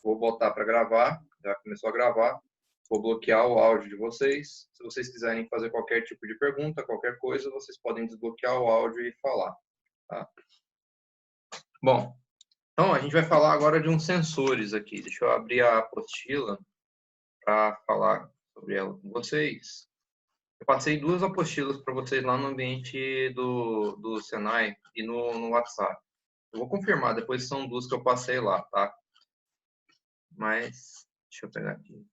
Vou botar para gravar, já começou a gravar. Vou bloquear o áudio de vocês. Se vocês quiserem fazer qualquer tipo de pergunta, qualquer coisa, vocês podem desbloquear o áudio e falar. Tá? Bom, então a gente vai falar agora de uns sensores aqui. Deixa eu abrir a apostila para falar sobre ela com vocês. Eu passei 2 apostilas para vocês lá no ambiente do Senai e no WhatsApp. Eu vou confirmar, depois são 2 que eu passei lá, tá? Mas, deixa eu pegar aqui.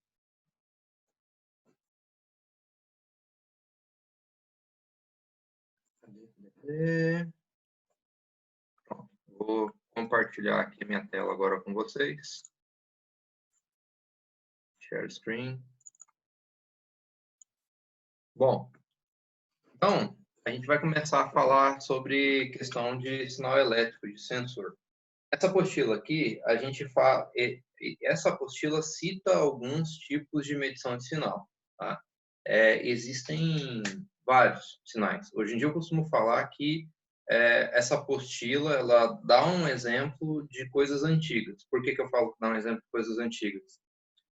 Pronto, vou compartilhar aqui a minha tela agora com vocês. Share screen. Bom, então, a gente vai começar a falar sobre questão de sinal elétrico, de sensor. Essa apostila aqui, a gente fala, essa apostila cita alguns tipos de medição de sinal. Tá? Existem vários sinais. Hoje em dia eu costumo falar que essa apostila ela dá um exemplo de coisas antigas. Por que eu falo que dá um exemplo de coisas antigas?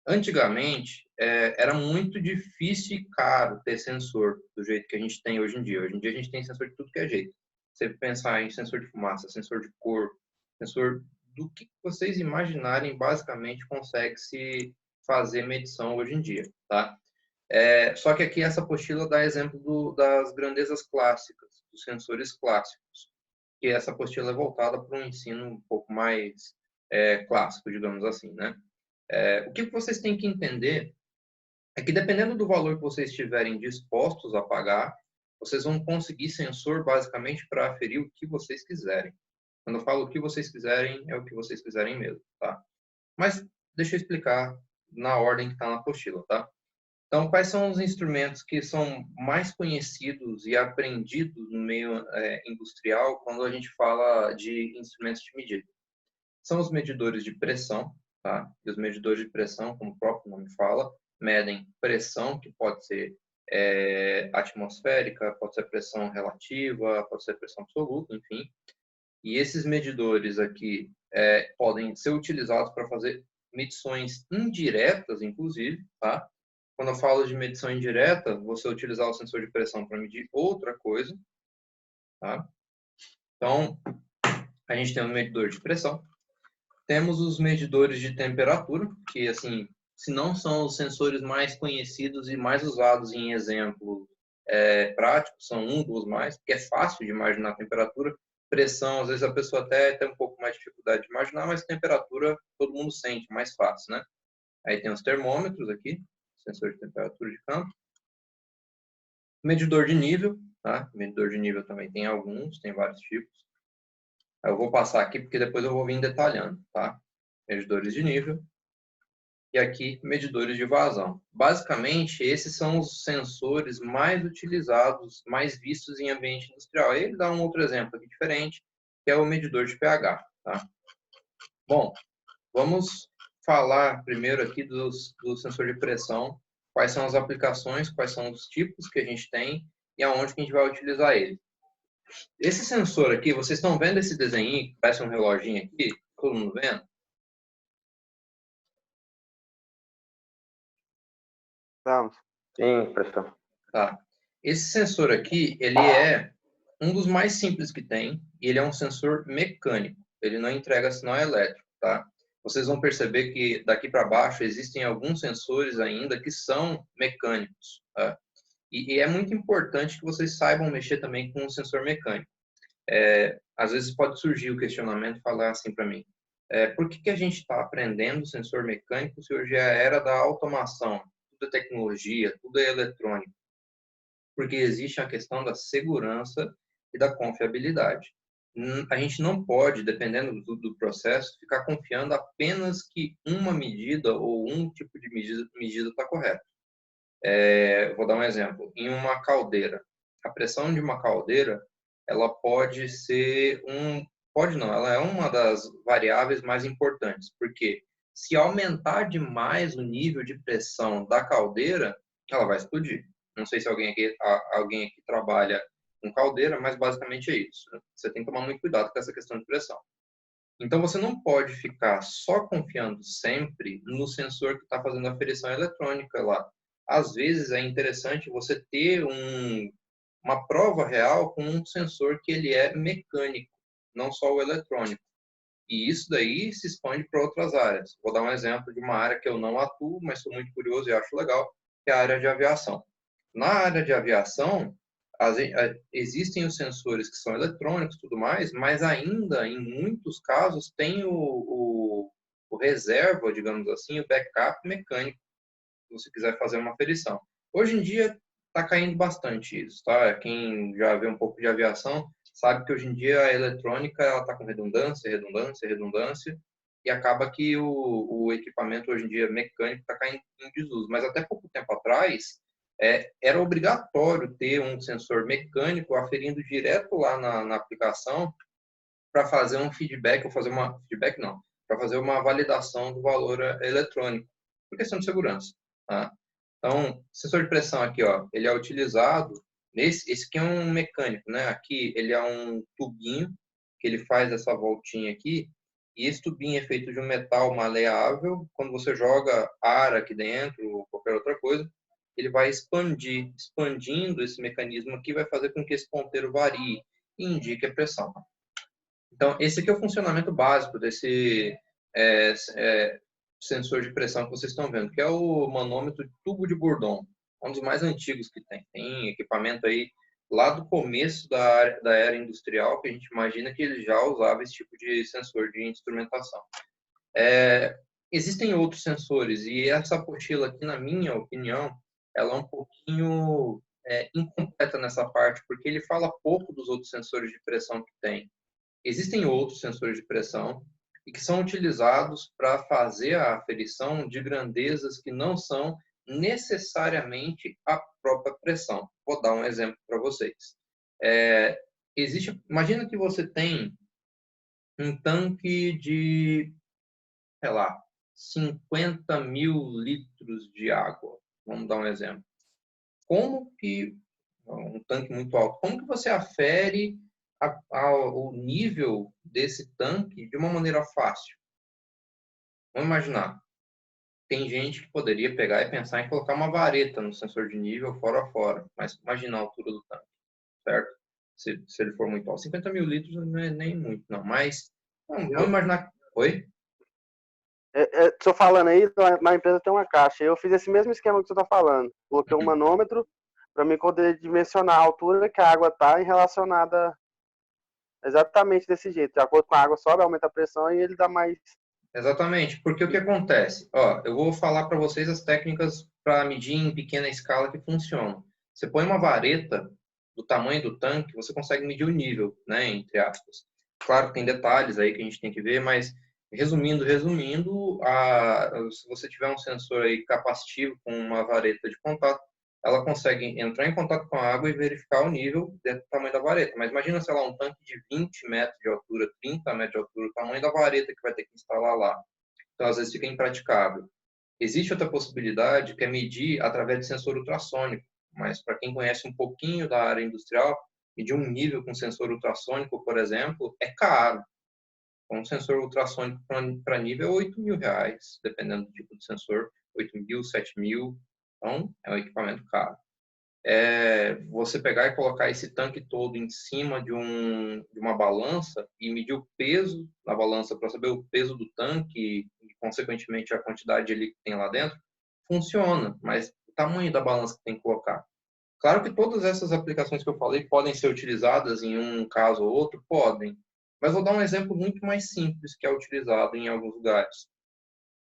Antigamente, era muito difícil e caro ter sensor do jeito que a gente tem hoje em dia. Hoje em dia a gente tem sensor de tudo que é jeito. Você pensar em sensor de fumaça, sensor de cor, sensor do que vocês imaginarem, basicamente consegue se fazer medição hoje em dia, tá? Só que aqui essa apostila dá exemplo das grandezas clássicas, dos sensores clássicos, que essa apostila é voltada para um ensino um pouco mais clássico, digamos assim, né? O que vocês têm que entender é que dependendo do valor que vocês estiverem dispostos a pagar, vocês vão conseguir sensor basicamente para aferir o que vocês quiserem. Quando eu falo o que vocês quiserem, é o que vocês quiserem mesmo, tá? Mas deixa eu explicar na ordem que está na apostila, tá? Então, quais são os instrumentos que são mais conhecidos e aprendidos no meio industrial quando a gente fala de instrumentos de medida? São os medidores de pressão, tá? E os medidores de pressão, como o próprio nome fala, medem pressão, que pode ser atmosférica, pode ser pressão relativa, pode ser pressão absoluta, enfim. E esses medidores aqui podem ser utilizados para fazer medições indiretas, inclusive, tá? Quando eu falo de medição indireta, você utilizar o sensor de pressão para medir outra coisa, tá? Então, a gente tem um medidor de pressão. Temos os medidores de temperatura, que, assim, se não são os sensores mais conhecidos e mais usados em exemplos práticos, são um dos mais, porque é fácil de imaginar a temperatura. Pressão, às vezes a pessoa até tem um pouco mais de dificuldade de imaginar, mas temperatura todo mundo sente, mais fácil, né? Aí tem os termômetros aqui, sensor de temperatura de campo. Medidor de nível, tá? Medidor de nível também tem alguns, tem vários tipos. Eu vou passar aqui porque depois eu vou vir detalhando, tá? Medidores de nível. E aqui, medidores de vazão. Basicamente, esses são os sensores mais utilizados, mais vistos em ambiente industrial. Ele dá um outro exemplo aqui diferente, que é o medidor de pH, tá? Bom, vamos falar primeiro aqui do sensor de pressão, quais são as aplicações, quais são os tipos que a gente tem e aonde que a gente vai utilizar ele. Esse sensor aqui, vocês estão vendo esse desenho que parece um reloginho aqui? Todo mundo vendo? Vamos. Sim, professor. Tá. Esse sensor aqui, ele é um dos mais simples que tem, e ele é um sensor mecânico. Ele não entrega sinal elétrico, tá? Vocês vão perceber que daqui para baixo existem alguns sensores ainda que são mecânicos, tá? E é muito importante que vocês saibam mexer também com o sensor mecânico. Às vezes pode surgir o questionamento, falar assim para mim, por que a gente está aprendendo sensor mecânico se hoje é a era da automação? Tudo é tecnologia, tudo é eletrônico. Porque existe a questão da segurança e da confiabilidade. A gente não pode, dependendo do processo, ficar confiando apenas que uma medida ou um tipo de medida está correto. Vou dar um exemplo. Em uma caldeira, a pressão de uma caldeira, ela pode ser pode não, ela é uma das variáveis mais importantes, porque se aumentar demais o nível de pressão da caldeira, ela vai explodir. Não sei se alguém aqui trabalha com caldeira, mas basicamente é isso. Você tem que tomar muito cuidado com essa questão de pressão. Então, você não pode ficar só confiando sempre no sensor que está fazendo a aferição eletrônica lá. Às vezes, é interessante você ter uma prova real com um sensor que ele é mecânico, não só o eletrônico. E isso daí se expande para outras áreas. Vou dar um exemplo de uma área que eu não atuo, mas sou muito curioso e acho legal, que é a área de aviação. Na área de aviação, existem os sensores que são eletrônicos e tudo mais, mas ainda, em muitos casos, tem o reserva, digamos assim, o backup mecânico, se você quiser fazer uma aferição. Hoje em dia, está caindo bastante isso, tá? Quem já vê um pouco de aviação sabe que hoje em dia a eletrônica está com redundância, redundância, redundância, e acaba que o equipamento hoje em dia mecânico está caindo em desuso. Mas até pouco tempo atrás, era obrigatório ter um sensor mecânico aferindo direto lá na aplicação para fazer um feedback, ou fazer uma feedback não, para fazer uma validação do valor eletrônico, por questão de segurança. Tá? Então, sensor de pressão aqui, ó, ele é utilizado esse aqui é um mecânico, né? Aqui ele é um tubinho que ele faz essa voltinha aqui, e esse tubinho é feito de um metal maleável. Quando você joga ar aqui dentro ou qualquer outra coisa, ele vai expandindo esse mecanismo aqui, vai fazer com que esse ponteiro varie e indique a pressão. Então, esse aqui é o funcionamento básico desse sensor de pressão que vocês estão vendo, que é o manômetro de tubo de Bourdon, um dos mais antigos que tem. Tem equipamento aí lá do começo da era industrial, que a gente imagina que ele já usava esse tipo de sensor de instrumentação. Existem outros sensores, e essa apostila aqui, na minha opinião, ela é um pouquinho incompleta nessa parte, porque ele fala pouco dos outros sensores de pressão que tem. Existem outros sensores de pressão e que são utilizados para fazer a aferição de grandezas que não são necessariamente a própria pressão. Vou dar um exemplo para vocês. Imagina que você tem um tanque de, sei lá, 50 mil litros de água. Vamos dar um exemplo. Um tanque muito alto, como que você afere o nível desse tanque de uma maneira fácil? Vamos imaginar. Tem gente que poderia pegar e pensar em colocar uma vareta no sensor de nível fora a fora, mas imagina a altura do tanque, certo? Se ele for muito alto. 50 mil litros não é nem muito, não. Mas vamos imaginar. Oi? Estou falando aí, na empresa tem uma caixa. Eu fiz esse mesmo esquema que você está falando. Coloquei um manômetro para mim poder dimensionar a altura que a água está relacionada exatamente desse jeito. De acordo com a água sobe, aumenta a pressão e ele dá mais. Exatamente, porque o que acontece? Ó, eu vou falar para vocês as técnicas para medir em pequena escala que funcionam. Você põe uma vareta do tamanho do tanque, você consegue medir o nível, né, entre aspas. Claro que tem detalhes aí que a gente tem que ver, mas resumindo, se você tiver um sensor aí capacitivo com uma vareta de contato, ela consegue entrar em contato com a água e verificar o nível do tamanho da vareta. Mas imagina, sei lá, um tanque de 20 metros de altura, 30 metros de altura, o tamanho da vareta que vai ter que instalar lá. Então, às vezes, fica impraticável. Existe outra possibilidade, que é medir através de sensor ultrassônico. Mas, para quem conhece um pouquinho da área industrial, medir um nível com sensor ultrassônico, por exemplo, é caro. Um sensor ultrassônico para nível é R$ 8.000, dependendo do tipo de sensor, 8.000, 7.000. Então, é um equipamento caro. Você pegar e colocar esse tanque todo em cima de uma balança e medir o peso da balança para saber o peso do tanque e, consequentemente, a quantidade de líquido que tem lá dentro, funciona, mas o tamanho da balança que tem que colocar. Claro que todas essas aplicações que eu falei podem ser utilizadas em um caso ou outro, podem, mas vou dar um exemplo muito mais simples que é utilizado em alguns lugares.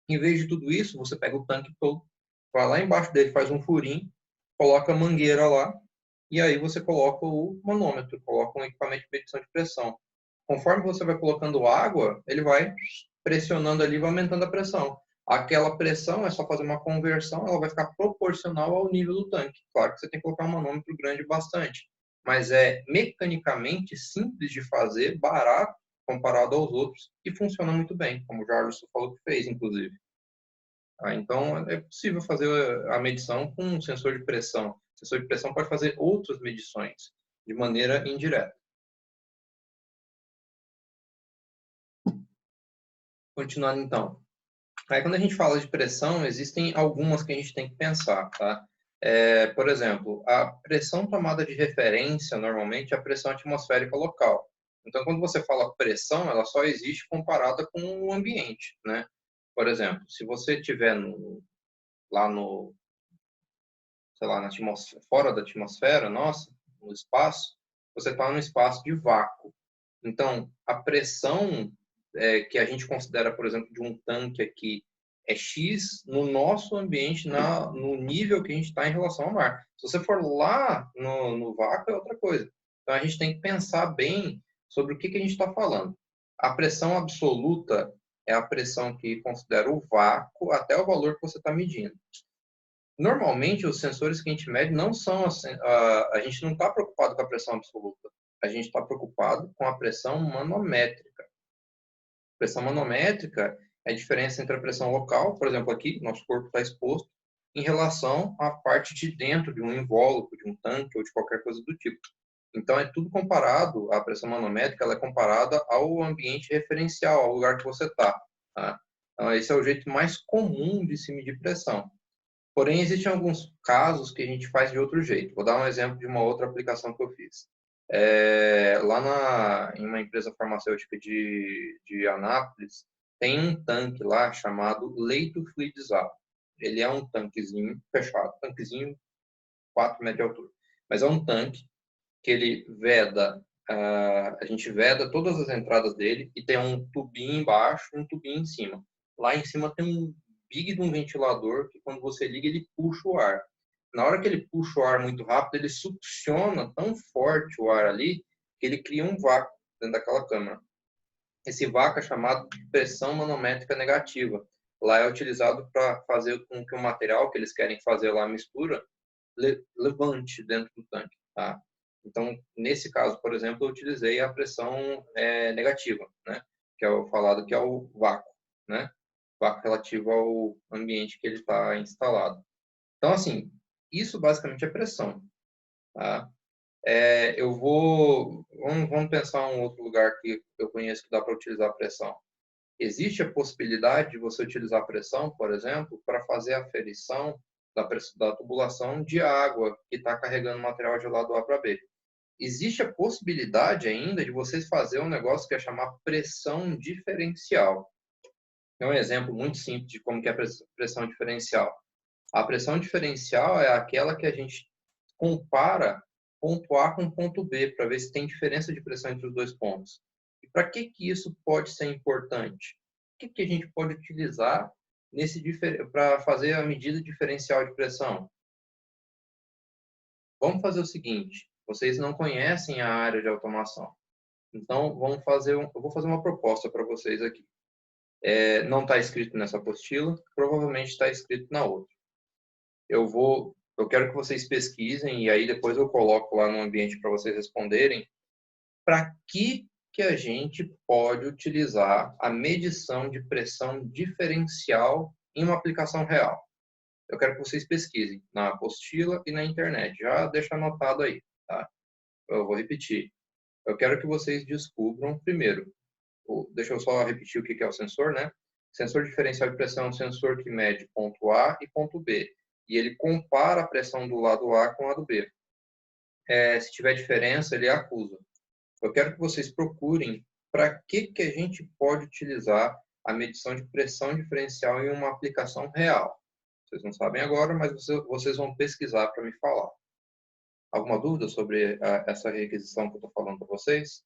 Em vez de tudo isso, você pega o tanque todo, vai lá embaixo dele, faz um furinho, coloca a mangueira lá, e aí você coloca o manômetro, coloca um equipamento de medição de pressão. Conforme você vai colocando água, ele vai pressionando ali, vai aumentando a pressão. Aquela pressão é só fazer uma conversão, ela vai ficar proporcional ao nível do tanque. Claro que você tem que colocar um manômetro grande bastante, mas é mecanicamente simples de fazer, barato comparado aos outros, e funciona muito bem, como o Jarvis falou que fez, inclusive. Então, é possível fazer a medição com um sensor de pressão. O sensor de pressão pode fazer outras medições de maneira indireta. Continuando então. Aí, quando a gente fala de pressão, existem algumas que a gente tem que pensar, tá? Por exemplo, a pressão tomada de referência, normalmente, é a pressão atmosférica local. Então, quando você fala pressão, ela só existe comparada com o ambiente, né? Por exemplo, se você estiver lá no, sei lá, na atmosfera, fora da atmosfera, nossa, no espaço, você está num espaço de vácuo. Então, a pressão que a gente considera, por exemplo, de um tanque aqui é X no nosso ambiente, no nível que a gente está em relação ao mar. Se você for lá no vácuo, é outra coisa. Então, a gente tem que pensar bem sobre o que a gente está falando. A pressão absoluta é a pressão que considera o vácuo até o valor que você está medindo. Normalmente, os sensores que a gente mede não são assim, a gente não está preocupado com a pressão absoluta. A gente está preocupado com a pressão manométrica. Pressão manométrica é a diferença entre a pressão local, por exemplo, aqui, nosso corpo está exposto, em relação à parte de dentro de um invólucro, de um tanque ou de qualquer coisa do tipo. Então, é tudo comparado, a pressão manométrica ela é comparada ao ambiente referencial, ao lugar que você está. Tá? Então, esse é o jeito mais comum de se medir pressão. Porém, existem alguns casos que a gente faz de outro jeito. Vou dar um exemplo de uma outra aplicação que eu fiz. Em uma empresa farmacêutica de Anápolis, tem um tanque lá chamado leito fluidizado. Ele é um tanquezinho fechado, tanquezinho 4 metros de altura. Mas é um tanque que ele veda, a gente veda todas as entradas dele e tem um tubinho embaixo e um tubinho em cima. Lá em cima tem um big de um ventilador que quando você liga ele puxa o ar. Na hora que ele puxa o ar muito rápido, ele succiona tão forte o ar ali que ele cria um vácuo dentro daquela câmara. Esse vácuo é chamado de pressão manométrica negativa. Lá é utilizado para fazer com que o material que eles querem fazer lá a mistura levante dentro do tanque, tá? Então, nesse caso, por exemplo, eu utilizei a pressão negativa, né? Que é o falado que é o vácuo, né? Vácuo relativo ao ambiente que ele está instalado. Então, assim, isso basicamente é pressão, tá? Vamos pensar um outro lugar que eu conheço que dá para utilizar pressão. Existe a possibilidade de você utilizar pressão, por exemplo, para fazer a aferição da tubulação de água que está carregando material de lado A para B. Existe a possibilidade ainda de vocês fazer um negócio que é chamar pressão diferencial. É um exemplo muito simples de como que é a pressão diferencial. A pressão diferencial é aquela que a gente compara ponto A com ponto B para ver se tem diferença de pressão entre os dois pontos. E para que isso pode ser importante? O que a gente pode utilizar para fazer a medida diferencial de pressão? Vamos fazer o seguinte: vocês não conhecem a área de automação, então eu vou fazer uma proposta para vocês aqui. Não está escrito nessa apostila, provavelmente está escrito na outra. Eu quero que vocês pesquisem e aí depois eu coloco lá no ambiente para vocês responderem para que a gente pode utilizar a medição de pressão diferencial em uma aplicação real. Eu quero que vocês pesquisem na apostila e na internet. Já deixa anotado aí, tá? Eu vou repetir. Eu quero que vocês descubram primeiro. Deixa eu só repetir o que é o sensor, né? Sensor diferencial de pressão é um sensor que mede ponto A e ponto B. E ele compara a pressão do lado A com a do B. Se tiver diferença, ele acusa. Eu quero que vocês procurem para que a gente pode utilizar a medição de pressão diferencial em uma aplicação real. Vocês não sabem agora, mas vocês vão pesquisar para me falar. Alguma dúvida sobre essa requisição que eu estou falando para vocês?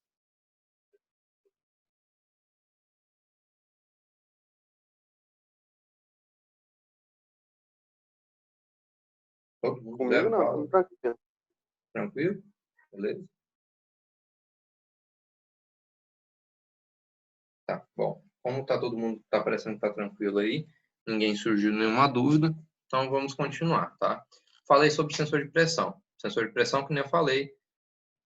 Todo mundo Comigo zero não, fala? tudo tranquilo. Tranquilo? Beleza? Tá, bom. Como tá todo mundo tá parecendo que tá tranquilo aí, ninguém surgiu nenhuma dúvida, então vamos continuar, tá? Falei sobre sensor de pressão. Sensor de pressão, que nem eu falei,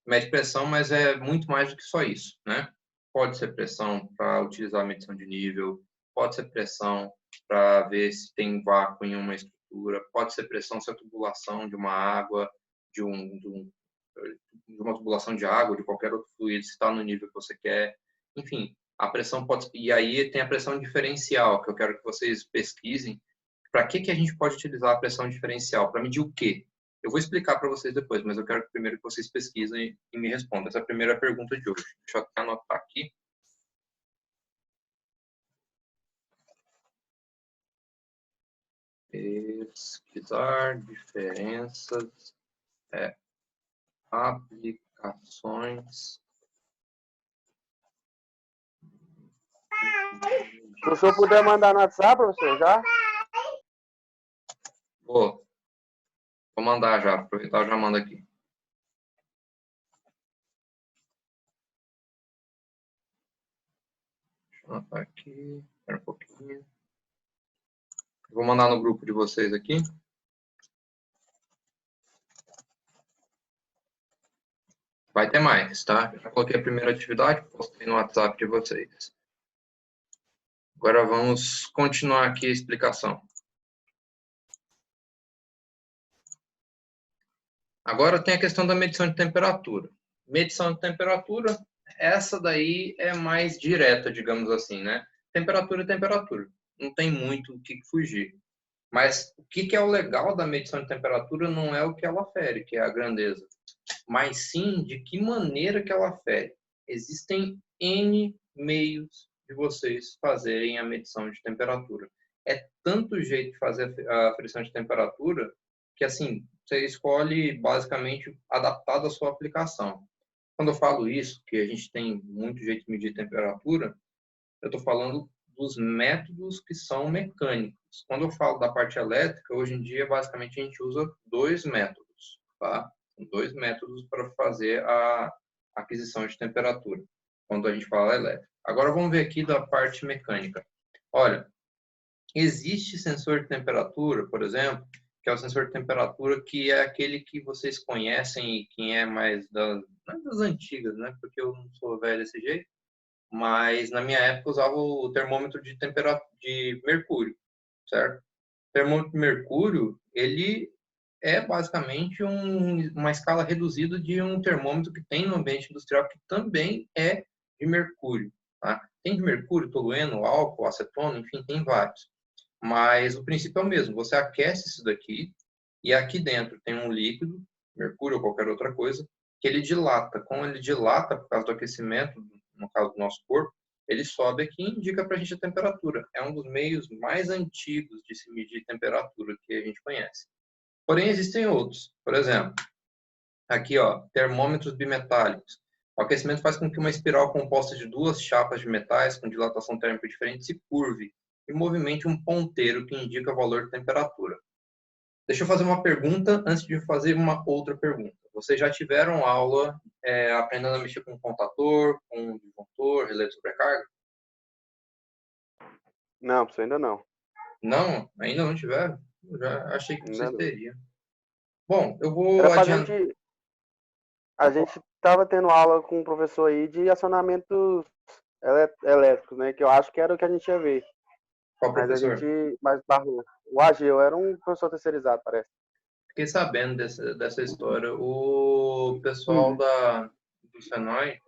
mede pressão, mas é muito mais do que só isso, né? Pode ser pressão para utilizar a medição de nível, pode ser pressão para ver se tem vácuo em uma estrutura, pode ser pressão se a tubulação de uma água, de uma tubulação de água, de qualquer outro fluido, se está no nível que você quer. Enfim, A pressão pode... E aí tem a pressão diferencial, que eu quero que vocês pesquisem. Para que a gente pode utilizar a pressão diferencial? Para medir o quê? Eu vou explicar para vocês depois, mas eu quero que primeiro que vocês pesquisem e me respondam. Essa é a primeira pergunta de hoje. Deixa eu até anotar aqui. Pesquisar diferenças, aplicações. Se o senhor puder mandar no WhatsApp, professor, já? Vou mandar já, aproveitar, eu já mando aqui. Deixa eu anotar aqui, espera um pouquinho. Vou mandar no grupo de vocês aqui. Vai ter mais, tá? Eu já coloquei a primeira atividade, postei no WhatsApp de vocês. Agora vamos continuar aqui a explicação. Agora tem a questão da medição de temperatura. Medição de temperatura, essa daí é mais direta, digamos assim, né? Temperatura é temperatura. Não tem muito o que fugir. Mas o que é o legal da medição de temperatura não é o que ela fere, que é a grandeza, mas sim de que maneira que ela fere. Existem N meios de vocês fazerem a medição de temperatura. É tanto jeito de fazer a aferição de temperatura que, assim, você escolhe basicamente adaptado à sua aplicação. Quando eu falo isso, que a gente tem muito jeito de medir temperatura, eu estou falando dos métodos que são mecânicos. Quando eu falo da parte elétrica, hoje em dia, basicamente, a gente usa dois métodos, tá? Dois métodos para fazer a aquisição de temperatura, quando a gente fala elétrica. Agora, vamos ver aqui da parte mecânica. Olha, existe sensor de temperatura, por exemplo, que é o sensor de temperatura que é aquele que vocês conhecem e quem é mais das antigas, né? Porque eu não sou velho desse jeito. Mas na minha época usava o termômetro de temperatura de mercúrio, certo? O termômetro de mercúrio, ele é basicamente uma escala reduzida de um termômetro que tem no ambiente industrial que também é de mercúrio, tá? Tem de mercúrio, tolueno, álcool, acetona, enfim, tem vários. Mas o princípio é o mesmo, você aquece isso daqui e aqui dentro tem um líquido, mercúrio ou qualquer outra coisa, que ele dilata. Como ele dilata por causa do aquecimento, no caso do nosso corpo, ele sobe aqui e indica para a gente a temperatura. É um dos meios mais antigos de se medir temperatura que a gente conhece. Porém, existem outros. Por exemplo, aqui, ó, termômetros bimetálicos. O aquecimento faz com que uma espiral composta de duas chapas de metais com dilatação térmica diferente se curve e movimente um ponteiro que indica o valor de temperatura. Deixa eu fazer uma pergunta antes de fazer uma outra pergunta. Vocês já tiveram aula aprendendo a mexer com um contator, com um disjuntor, relé de sobrecarga? Não, professor, ainda não. Não? Ainda não tiveram? Eu já achei que Ainda vocês não. teriam. Bom, eu vou Era pra adiantar. gente. A gente tava tendo aula com um professor aí de acionamentos elétricos, né? Que eu acho que era o que a gente ia ver. Qual Mas a professor? gente. Mas barrou. O Ageu era um professor terceirizado, parece. Fiquei sabendo dessa história. O pessoal do Senai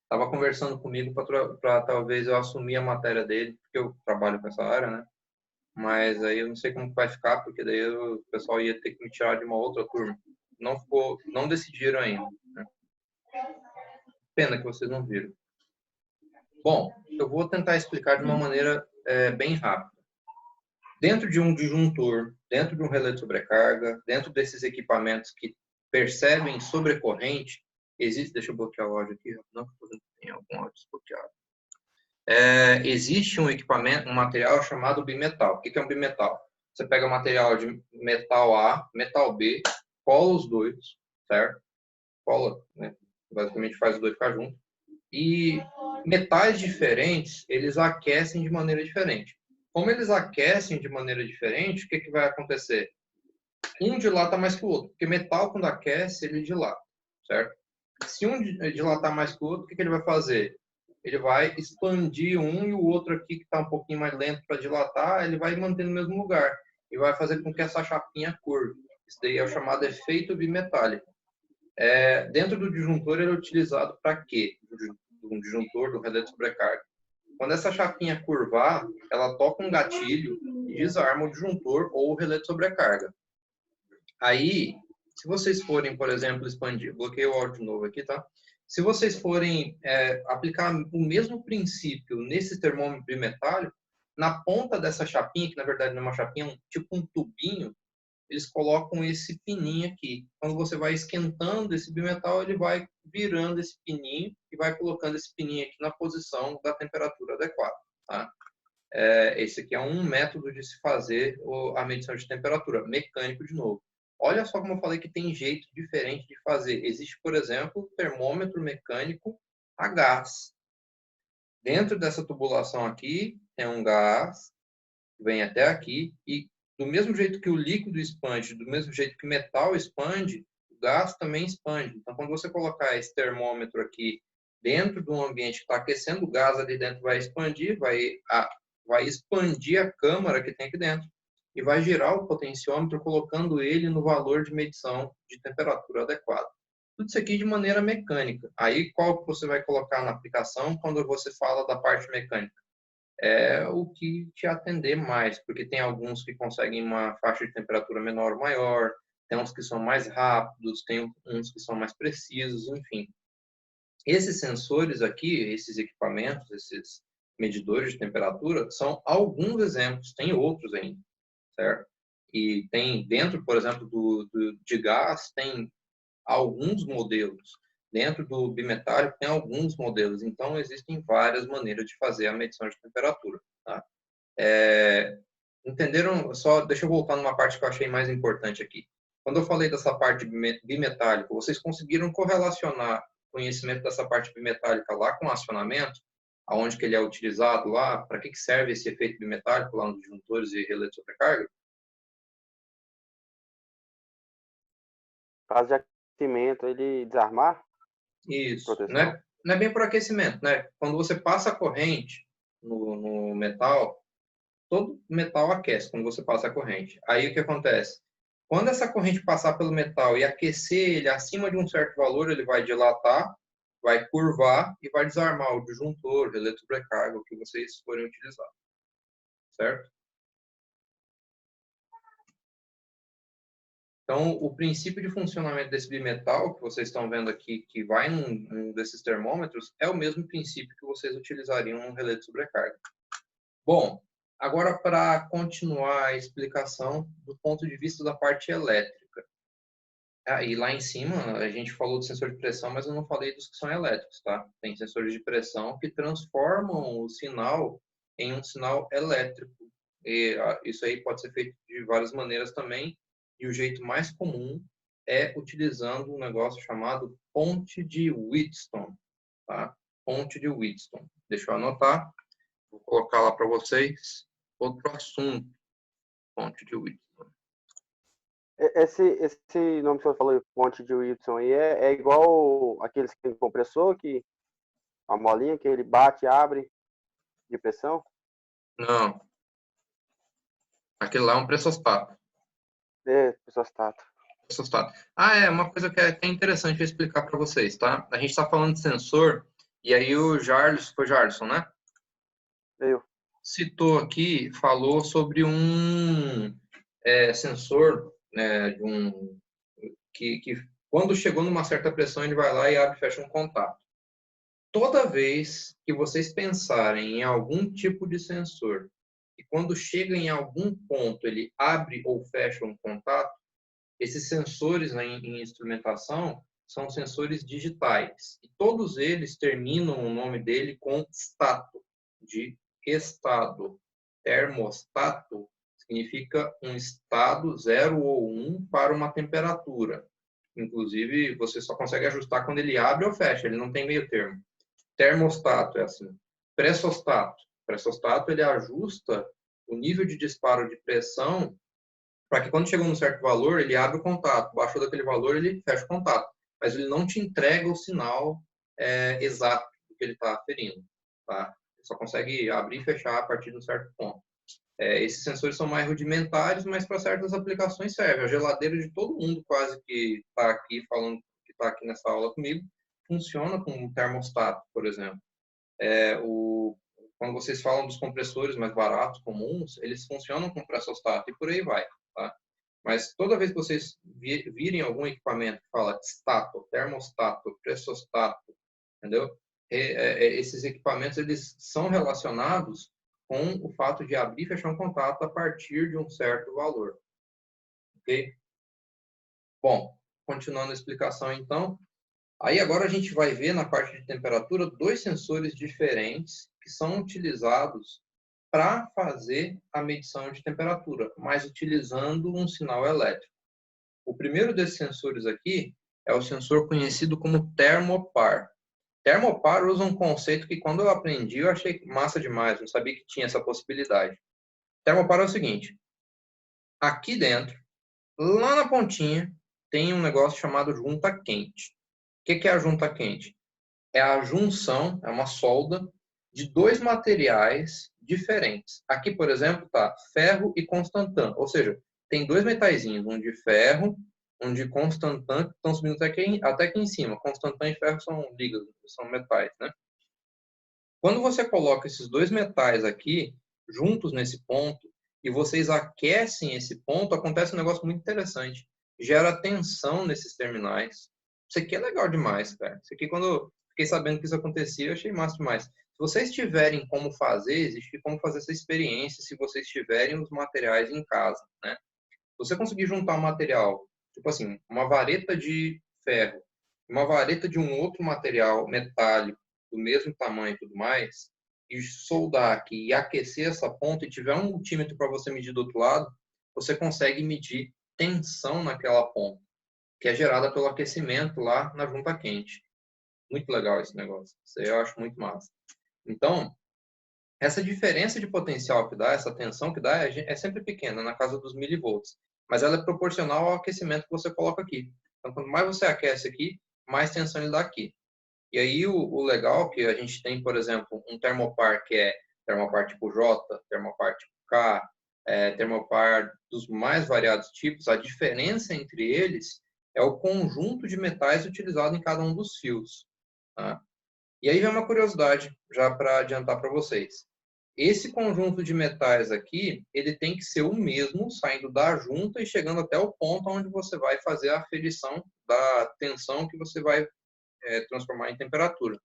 estava conversando comigo para talvez eu assumir a matéria dele, porque eu trabalho com essa área, né? Mas aí eu não sei como vai ficar, porque daí o pessoal ia ter que me tirar de uma outra turma. Não decidiram ainda, né? Pena que vocês não viram. Bom, eu vou tentar explicar de uma maneira bem rápida. Dentro de um disjuntor, dentro de um relé de sobrecarga, dentro desses equipamentos que percebem sobrecorrente, existe, deixa eu bloquear o áudio aqui, não, porque tem algum áudio desbloqueado. Existe um equipamento, um material chamado bimetal. O que é um bimetal? Você pega o material de metal A, metal B, cola os dois, certo? Cola, né? Basicamente faz os dois ficar juntos. E metais diferentes, eles aquecem de maneira diferente. Como eles aquecem de maneira diferente, o que vai acontecer? Um dilata mais que o outro, porque metal, quando aquece, ele dilata, certo? Se um dilatar mais que o outro, o que ele vai fazer? Ele vai expandir um e o outro aqui, que está um pouquinho mais lento para dilatar, ele vai manter no mesmo lugar. E vai fazer com que essa chapinha curve. Isso daí é o chamado efeito bimetálico. Dentro do disjuntor, ele é utilizado para quê? Um disjuntor do relé de sobrecarga. Quando essa chapinha curvar, ela toca um gatilho e desarma o disjuntor ou o relé de sobrecarga. Aí, se vocês forem, por exemplo, expandir, bloqueei o áudio de novo aqui, tá? Se vocês forem aplicar o mesmo princípio nesse termômetro bimetálico, na ponta dessa chapinha, que na verdade não é uma chapinha, é tipo um tubinho, eles colocam esse pininho aqui. Quando você vai esquentando esse bimetal, ele vai virando esse pininho e vai colocando esse pininho aqui na posição da temperatura adequada. Tá? Esse aqui é um método de se fazer a medição de temperatura, mecânico de novo. Olha só como eu falei que tem jeito diferente de fazer. Existe, por exemplo, termômetro mecânico a gás. Dentro dessa tubulação aqui, tem um gás que vem até aqui e do mesmo jeito que o líquido expande, do mesmo jeito que o metal expande, o gás também expande. Então, quando você colocar esse termômetro aqui dentro de um ambiente que está aquecendo, o gás ali dentro vai expandir, vai expandir a câmara que tem aqui dentro e vai girar o potenciômetro, colocando ele no valor de medição de temperatura adequado. Tudo isso aqui de maneira mecânica. Aí, qual que você vai colocar na aplicação quando você fala da parte mecânica? É o que te atender mais, porque tem alguns que conseguem uma faixa de temperatura menor ou maior, tem uns que são mais rápidos, tem uns que são mais precisos, enfim. Esses sensores aqui, esses equipamentos, esses medidores de temperatura, são alguns exemplos, tem outros ainda, certo? E tem dentro, por exemplo, de gás, tem alguns modelos. Dentro do bimetálico tem alguns modelos, então existem várias maneiras de fazer a medição de temperatura. Tá? Entenderam? Só deixa eu voltar numa parte que eu achei mais importante aqui. Quando eu falei dessa parte bimetálica, vocês conseguiram correlacionar o conhecimento dessa parte bimetálica lá com o acionamento, aonde que ele é utilizado lá, para que serve esse efeito bimetálico lá nos disjuntores e relé de sobrecarga? Caso de aquecimento, ele desarmar? Isso. Proteção? Não é bem por aquecimento, né? Quando você passa a corrente no metal, todo metal aquece quando você passa a corrente. Aí o que acontece? Quando essa corrente passar pelo metal e aquecer ele acima de um certo valor, ele vai dilatar, vai curvar e vai desarmar o disjuntor, o relé de sobrecarga, o que vocês forem utilizar. Certo? Então, o princípio de funcionamento desse bimetal que vocês estão vendo aqui, que vai num desses termômetros, é o mesmo princípio que vocês utilizariam num relé de sobrecarga. Bom, agora para continuar a explicação do ponto de vista da parte elétrica. E lá em cima a gente falou do sensor de pressão, mas eu não falei dos que são elétricos, tá? Tem sensores de pressão que transformam o sinal em um sinal elétrico. E isso aí pode ser feito de várias maneiras também. E o jeito mais comum é utilizando um negócio chamado ponte de Wheatstone, tá? Ponte de Wheatstone. Deixa eu anotar. Vou colocar lá para vocês outro assunto. Ponte de Wheatstone. Esse nome que você falou, ponte de Wilson, aí é igual aqueles que tem compressor, que a molinha que ele bate e abre de pressão? Não, aquele lá é um pressostato. Pressostato. Uma coisa que é interessante eu explicar para vocês, tá? A gente está falando de sensor, e aí o Jarlson, né? Eu. Citou aqui, falou sobre um sensor, né, que quando chegou numa certa pressão, ele vai lá e abre e fecha um contato. Toda vez que vocês pensarem em algum tipo de sensor, e quando chega em algum ponto ele abre ou fecha um contato, esses sensores em instrumentação são sensores digitais. E todos eles terminam o nome dele com stato, de estado. Termostato significa um estado 0 ou 1 para uma temperatura. Inclusive, você só consegue ajustar quando ele abre ou fecha, ele não tem meio termo. Termostato é assim. Pressostato. Pressostato, ele ajusta o nível de disparo de pressão para que quando chegou num certo valor, ele abre o contato. Baixou daquele valor, ele fecha o contato. Mas ele não te entrega o sinal exato do que ele está aferindo. Tá? Ele só consegue abrir e fechar a partir de um certo ponto. Esses sensores são mais rudimentares, mas para certas aplicações serve. A geladeira de todo mundo quase que está aqui falando, que está aqui nessa aula comigo, funciona com um termostato, por exemplo. O quando vocês falam dos compressores mais baratos, comuns, eles funcionam com pressostato e por aí vai, tá? Mas toda vez que vocês virem algum equipamento que fala stato, termostato, pressostato, entendeu? Esses equipamentos, eles são relacionados com o fato de abrir e fechar um contato a partir de um certo valor, ok? Bom, continuando a explicação, então, aí agora a gente vai ver na parte de temperatura dois sensores diferentes que são utilizados para fazer a medição de temperatura, mas utilizando um sinal elétrico. O primeiro desses sensores aqui é o sensor conhecido como termopar. Termopar usa um conceito que quando eu aprendi eu achei massa demais, não sabia que tinha essa possibilidade. Termopar é o seguinte, aqui dentro, lá na pontinha, tem um negócio chamado junta quente. O que é a junta quente? É a junção, é uma solda de dois materiais diferentes. Aqui, por exemplo, está ferro e constantan, ou seja, tem dois metaizinhos, um de ferro, um de constantan, que estão subindo até aqui em cima. Constantan e ferro são ligas, são metais, né? Quando você coloca esses dois metais aqui, juntos nesse ponto, e vocês aquecem esse ponto, acontece um negócio muito interessante. Gera tensão nesses terminais. Isso aqui é legal demais, cara. Isso aqui, quando eu fiquei sabendo que isso acontecia, eu achei massa demais. Se vocês tiverem como fazer, existe como fazer essa experiência se vocês tiverem os materiais em casa, né? Se você conseguir juntar um material, tipo assim, uma vareta de ferro, uma vareta de um outro material metálico, do mesmo tamanho e tudo mais, e soldar aqui e aquecer essa ponta e tiver um multímetro para você medir do outro lado, você consegue medir tensão naquela ponta, que é gerada pelo aquecimento lá na junta quente. Muito legal esse negócio. Isso aí eu acho muito massa. Então, essa diferença de potencial que dá, essa tensão que dá, é sempre pequena, na casa dos milivolts. Mas ela é proporcional ao aquecimento que você coloca aqui. Então, quanto mais você aquece aqui, mais tensão ele dá aqui. E aí, o legal que a gente tem, por exemplo, um termopar que é termopar tipo J, termopar tipo K, termopar dos mais variados tipos, a diferença entre eles é o conjunto de metais utilizado em cada um dos fios. Tá? E aí vem uma curiosidade, já para adiantar para vocês. Esse conjunto de metais aqui, ele tem que ser o mesmo, saindo da junta e chegando até o ponto onde você vai fazer a aferição da tensão que você vai transformar em temperatura.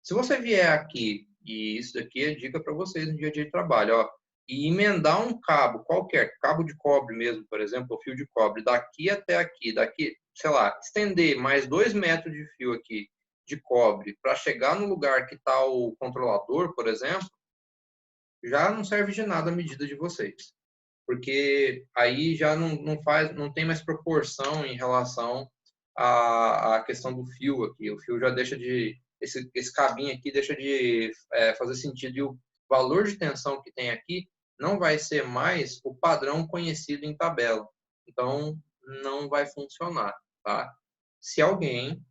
Se você vier aqui, e isso daqui é dica para vocês no dia a dia de trabalho, ó, e emendar um cabo qualquer, cabo de cobre mesmo, por exemplo, ou fio de cobre, daqui até aqui, daqui, sei lá, estender mais 2 metros de fio aqui de cobre para chegar no lugar que está o controlador, por exemplo, já não serve de nada a medida de vocês. Porque aí já não tem mais proporção em relação à questão do fio aqui. O fio já deixa de, esse cabinho aqui deixa de fazer sentido e o valor de tensão que tem aqui não vai ser mais o padrão conhecido em tabela. Então, não vai funcionar, tá? Se alguém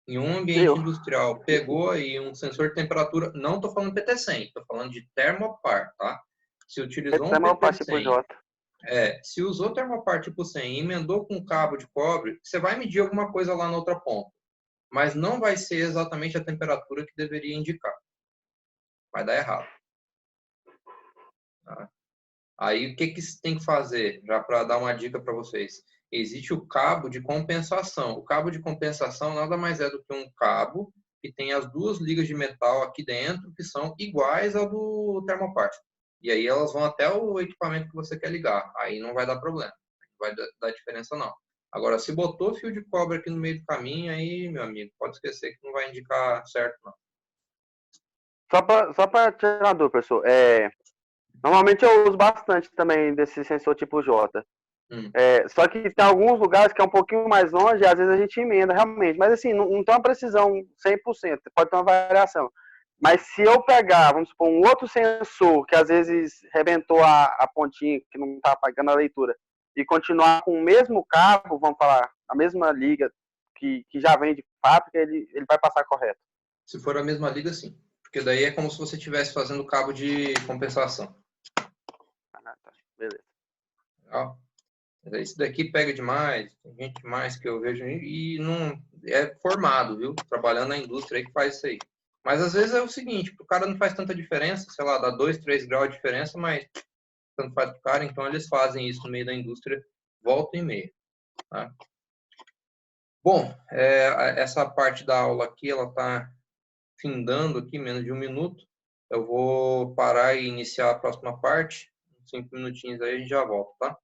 em um ambiente industrial pegou aí um sensor de temperatura, não estou falando PT100, estou falando de termopar, tá? Se utilizou um PT100, se usou termopar tipo 100 e emendou com cabo de cobre, você vai medir alguma coisa lá na outra ponta, mas não vai ser exatamente a temperatura que deveria indicar. Vai dar errado. Tá? Aí o que você tem que fazer, já para dar uma dica para vocês? Existe o cabo de compensação. O cabo de compensação nada mais é do que um cabo que tem as duas ligas de metal aqui dentro que são iguais ao do termopar. E aí elas vão até o equipamento que você quer ligar. Aí não vai dar problema. Não vai dar diferença não. Agora, se botou fio de cobre aqui no meio do caminho, aí, meu amigo, pode esquecer que não vai indicar certo não. Só para tirar a dúvida, professor, normalmente eu uso bastante também desse sensor tipo J. Só que tem alguns lugares que é um pouquinho mais longe, e às vezes a gente emenda realmente. Mas assim, não tem uma precisão 100%, pode ter uma variação. Mas se eu pegar, vamos supor, um outro sensor que às vezes rebentou a pontinha, que não está apagando a leitura, e continuar com o mesmo cabo, vamos falar, a mesma liga que já vem de fábrica, ele vai passar correto. Se for a mesma liga, sim. Porque daí é como se você estivesse fazendo cabo de compensação. Ah, tá. Beleza. Legal? Esse daqui pega demais, tem gente mais que eu vejo e não é formado, viu? Trabalhando na indústria aí que faz isso aí. Mas às vezes é o seguinte, pro cara não faz tanta diferença, sei lá, dá 2, 3 graus de diferença, mas tanto faz pro cara, então eles fazem isso no meio da indústria, volta e meia. Tá? Bom, essa parte da aula aqui, ela está findando aqui, menos de 1 minuto. Eu vou parar e iniciar a próxima parte. 5 minutinhos aí a gente já volta, tá?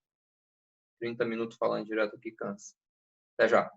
30 minutos falando direto aqui cansa. Até já.